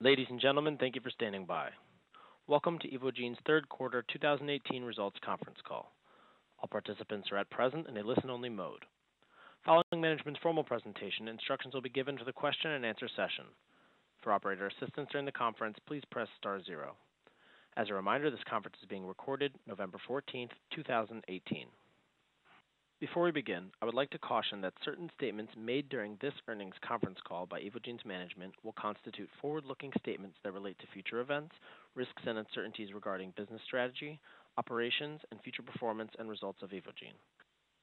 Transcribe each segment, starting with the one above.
Ladies and gentlemen, thank you for standing by. Welcome to Evogene's third quarter 2018 results conference call. All participants are at present in a listen-only mode. Following management's formal presentation, instructions will be given for the question and answer session. For operator assistance during the conference, please press star zero. As a reminder, this conference is being recorded November 14th, 2018. Before we begin, I would like to caution that certain statements made during this earnings conference call by Evogene's management will constitute forward-looking statements that relate to future events, risks and uncertainties regarding business strategy, operations, and future performance and results of Evogene.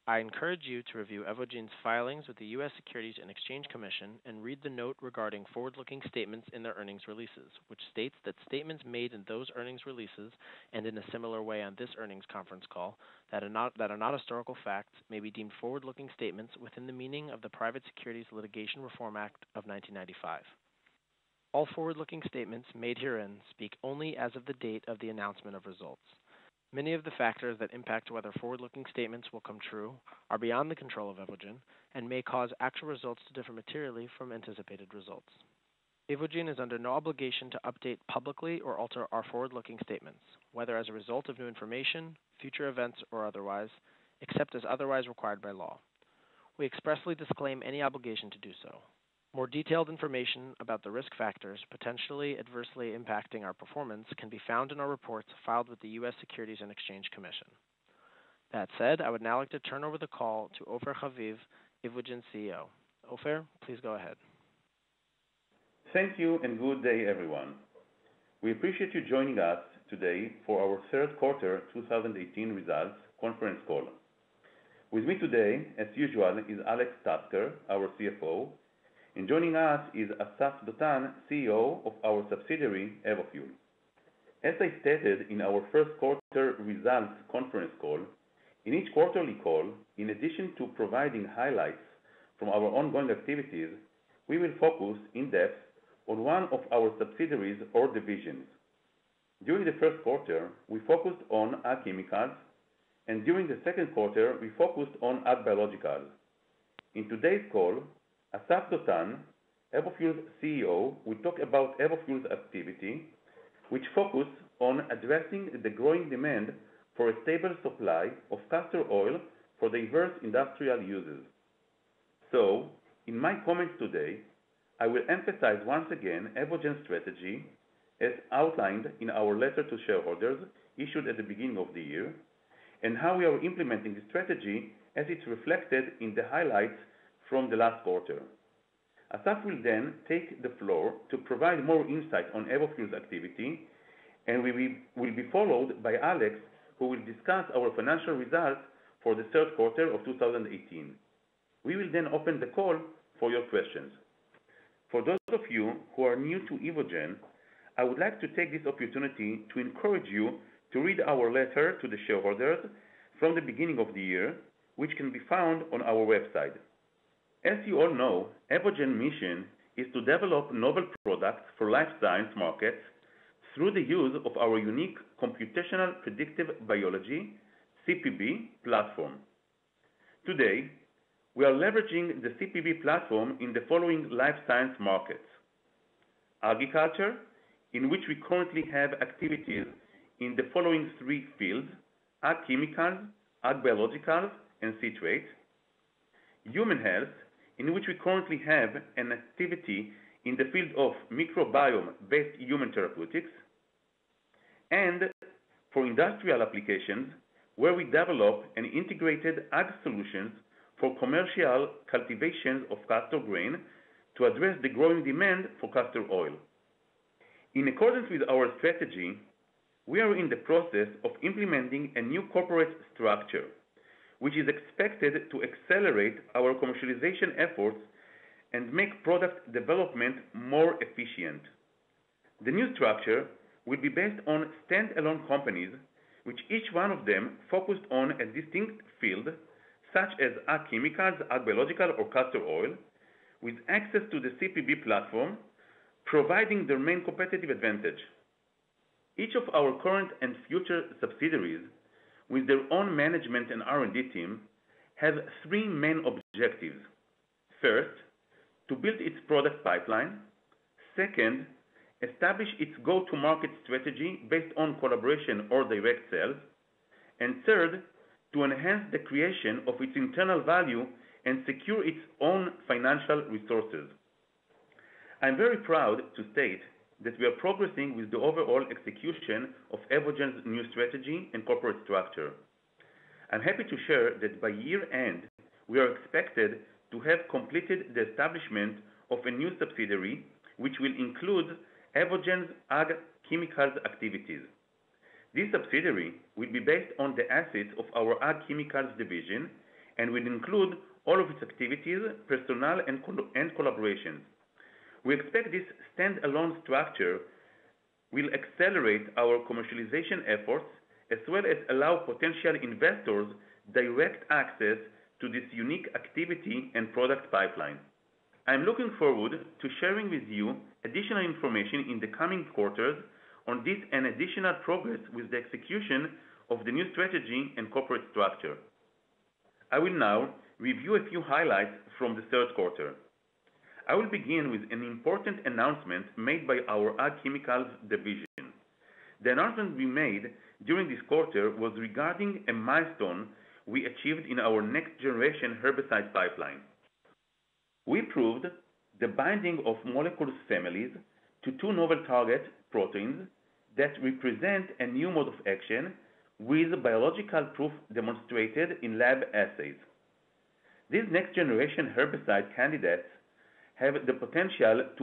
I encourage you to review Evogene's filings with the U.S. Securities and Exchange Commission and read the note regarding forward-looking statements in their earnings releases, which states that statements made in those earnings releases and in a similar way on this earnings conference call that are not historical facts may be deemed forward-looking statements within the meaning of the Private Securities Litigation Reform Act of 1995. All forward-looking statements made herein speak only as of the date of the announcement of results. Many of the factors that impact whether forward-looking statements will come true are beyond the control of Evogene and may cause actual results to differ materially from anticipated results. Evogene is under no obligation to update publicly or alter our forward-looking statements, whether as a result of new information, future events, or otherwise, except as otherwise required by law. We expressly disclaim any obligation to do so. More detailed information about the risk factors potentially adversely impacting our performance can be found in our reports filed with the U.S. Securities and Exchange Commission. That said, I would now like to turn over the call to Ofer Haviv, Evogene's CEO. Ofer, please go ahead. Thank you and good day, everyone. We appreciate you joining us today for our third quarter 2018 results conference call. With me today, as usual, is Alex Tasker, our CFO, and joining us is Asaf Dotan, CEO of our subsidiary, Evofuel. As I stated in our first quarter results conference call, in each quarterly call, in addition to providing highlights from our ongoing activities, we will focus in depth on one of our subsidiaries or divisions. During the first quarter, we focused on ag chemicals, and during the second quarter, we focused on ag biologicals. In today's call, Asaf Dotan, Evofuel's CEO, will talk about Evofuel's activity, which focus on addressing the growing demand for a stable supply of castor oil for diverse industrial uses. So, in my comments today, I will emphasize once again Evogene's strategy as outlined in our letter to shareholders issued at the beginning of the year, and how we are implementing the strategy as it's reflected in the highlights from the last quarter. Asaf will then take the floor to provide more insight on Evofuel's activity, and we will be followed by Alex, who will discuss our financial results for the third quarter of 2018. We will then open the call for your questions. For those of you who are new to Evogene, I would like to take this opportunity to encourage you to read our letter to the shareholders from the beginning of the year, which can be found on our website. As you all know, Evogene's mission is to develop novel products for life science markets through the use of our unique computational predictive biology, CPB, platform. Today, we are leveraging the CPB platform in the following life science markets: agriculture, in which we currently have activities in the following three fields: ag chemicals, ag biologicals, and citrate; human health, in which we currently have an activity in the field of microbiome-based human therapeutics; and for industrial applications, where we develop an integrated ag solutions for commercial cultivation of castor grain to address the growing demand for castor oil. In accordance with our strategy, we are in the process of implementing a new corporate structure, which is expected to accelerate our commercialization efforts and make product development more efficient. The new structure will be based on stand-alone companies, which each one of them focused on a distinct field, such as ag chemicals, ag biological, or castor oil, with access to the CPB platform, providing their main competitive advantage. Each of our current and future subsidiaries, with their own management and R&D team, have three main objectives. First, to build its product pipeline. Second, establish its go-to-market strategy based on collaboration or direct sales. And third, to enhance the creation of its internal value and secure its own financial resources. I'm very proud to state that we are progressing with the overall execution of Evogene's new strategy and corporate structure. I'm happy to share that by year end, we are expected to have completed the establishment of a new subsidiary, which will include Evogene's ag chemicals activities. This subsidiary will be based on the assets of our ag chemicals division and will include all of its activities, personnel, and collaborations. We expect this standalone structure will accelerate our commercialization efforts as well as allow potential investors direct access to this unique activity and product pipeline. I'm looking forward to sharing with you additional information in the coming quarters on this and additional progress with the execution of the new strategy and corporate structure. I will now review a few highlights from the third quarter. I will begin with an important announcement made by our Ag Chemicals division. The announcement we made during this quarter was regarding a milestone we achieved in our next generation herbicide pipeline. We proved the binding of molecules families to two novel target proteins that represent a new mode of action with biological proof demonstrated in lab assays. These next generation herbicide candidates have the potential to